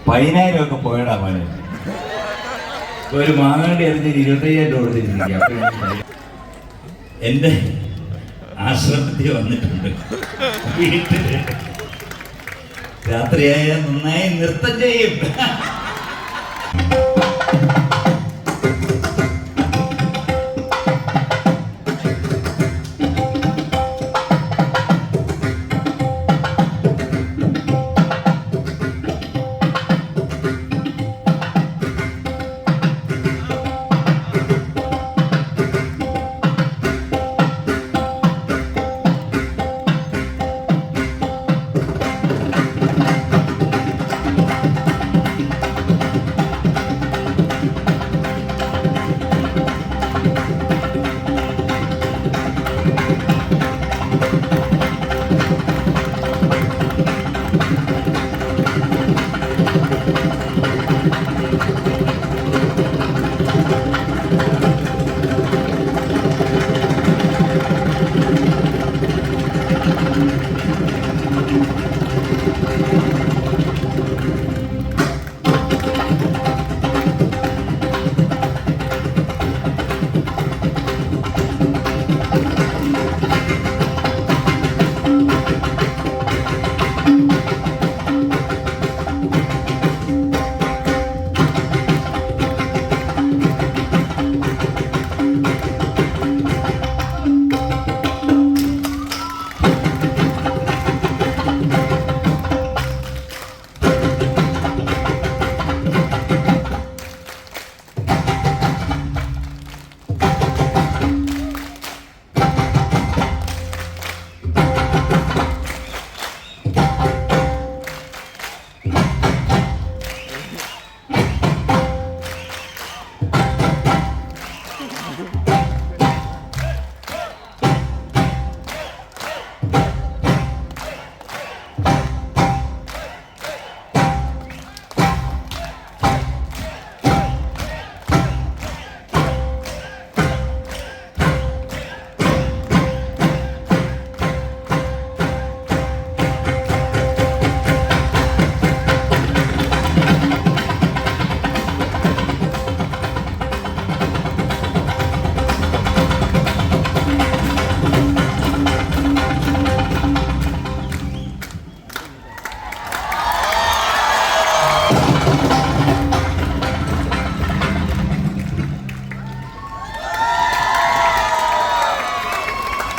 10,000 ഒക്കെ പോയടാ മോനെ. ഒരു മാങ്ങാണ്ടി അറിഞ്ഞൊരു 25,000 കൊടുത്തിരിക്കുക. എൻ്റെ ആശ്രമത്തിൽ വന്നിട്ടുണ്ട്. വീട്ടില് രാത്രിയായ നന്നായി നൃത്തം ചെയ്യും.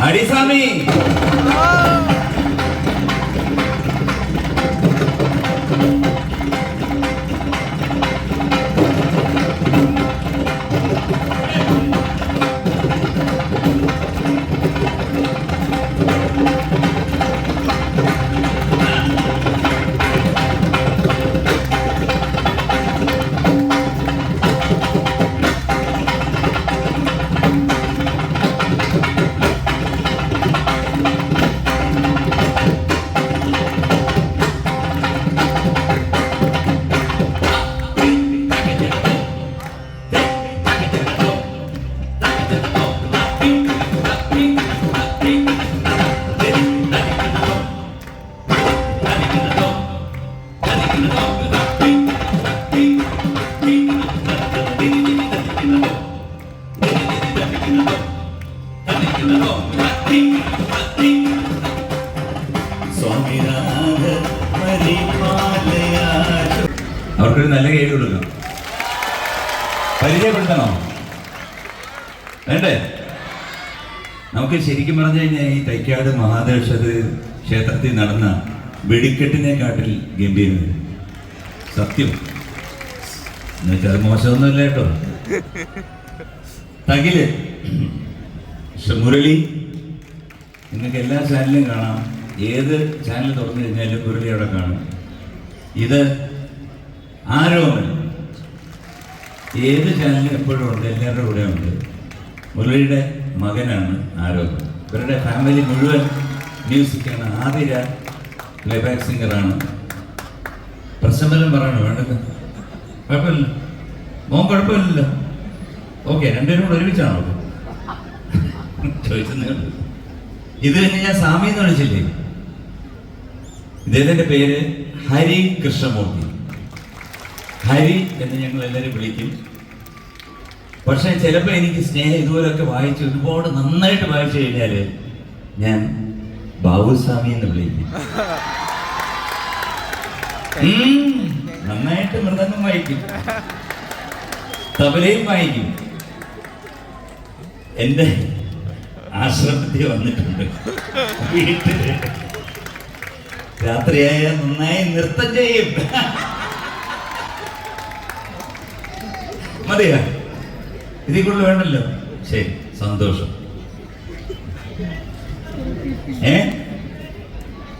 ഹരിസ്വാമി അവർക്കൊരു നല്ല കൈ കൊടുക്കണം. പരിചയപ്പെടുത്തണോ വേണ്ടേ? നമുക്ക് ശരിക്കും പറഞ്ഞു കഴിഞ്ഞാൽ ഈ തൈക്കാട് മഹാദേവ ക്ഷേത്രത്തിൽ നടന്ന വെടിക്കെട്ടിനെക്കാട്ടിൽ ഗംഭീരം സത്യം എന്നുവെച്ചാൽ മോശമൊന്നുമില്ല കേട്ടോ. തകില് മുരളി നിങ്ങൾക്ക് എല്ലാ ചാനലും കാണാം. ഏത് ചാനൽ തുറന്നു കഴിഞ്ഞാലും മുരളി അവിടെ കാണും. ഇത് ആരോമൻ ഏത് ചാനലും എപ്പോഴും ഉണ്ട്, എല്ലാവരുടെ കൂടെ ഉണ്ട്. മുരളിയുടെ മകനാണ് ആരോമൻ. ഇവരുടെ ഫാമിലി മുഴുവൻ മ്യൂസിക്കാണ്. ആതിര പ്ലേബാക്ക് സിംഗറാണ്. പ്രശ്നമെല്ലാം പറയണോ? വേണ്ടത് കുഴപ്പമില്ല, മോൻ കുഴപ്പമില്ലല്ലോ. ഓക്കെ, രണ്ടുപേരും കൂടെ ഒരുമിച്ചാണോ ചോദിച്ചത്? ഇത് തന്നെ ഞാൻ സ്വാമി എന്ന് വിളിച്ചില്ലേ? ഇദ്ദേഹത്തിന്റെ പേര് ഹരി കൃഷ്ണമൂർത്തി. ഹരി എന്ന് ഞങ്ങൾ എല്ലാവരും വിളിക്കും. പക്ഷെ ചിലപ്പോൾ എനിക്ക് സ്നേഹം ഇതുപോലൊക്കെ വായിച്ച് ഒരുപാട് നന്നായിട്ട് വായിച്ചു കഴിഞ്ഞാൽ ഞാൻ ബാബുസ്വാമി എന്ന് വിളിക്കും. നന്നായിട്ട് മൃദംഗം വായിക്കും, തബലയും വായിക്കും. എൻ്റെ ആശ്രമത്തിൽ വന്നിട്ടുണ്ട്. വീട്ടില് രാത്രിയായ നന്നായി നൃത്തം ചെയ്യും. മതിയാ, ഇതിൽ കൂടുതൽ വേണ്ടല്ലോ. ശരി, സന്തോഷം.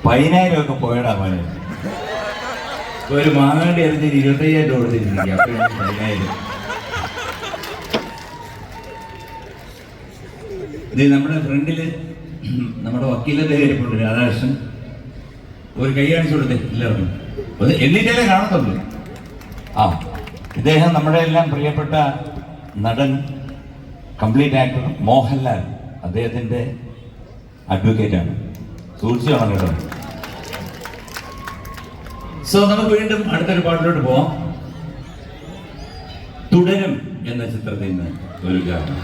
10,000 ഒക്കെ പോയടാ മോനെ. ഒരു മാങ്ങാണ്ടി അറിഞ്ഞ് 25,000 കൊടുത്തിരിക്കും. അപ്പൊ 10,000. ഇത് നമ്മുടെ ഫ്രണ്ടില് നമ്മുടെ വക്കീലിന്റെ കാര്യമുണ്ട്, രാധാകൃഷ്ണൻ. ഒരു കൈ കാണിച്ചു കൊടുത്തേ എല്ലാവർക്കും. അത് എന്നിട്ടല്ലേ കാണത്തുള്ളൂ. ഇദ്ദേഹം നമ്മുടെ എല്ലാം പ്രിയപ്പെട്ട നടൻ, കംപ്ലീറ്റ് ആക്ടർ മോഹൻലാൽ. അദ്ദേഹത്തിന്റെ അഡ്വക്കേറ്റ് ആണ്. സൂക്ഷിച്ചു വേണം കേട്ടോ. സോ നമുക്ക് വീണ്ടും അടുത്തൊരു പാട്ടിലോട്ട് പോവാം. തുടരും എന്ന ചിത്രത്തിൽ നിന്ന് ഒരു ഗാനം.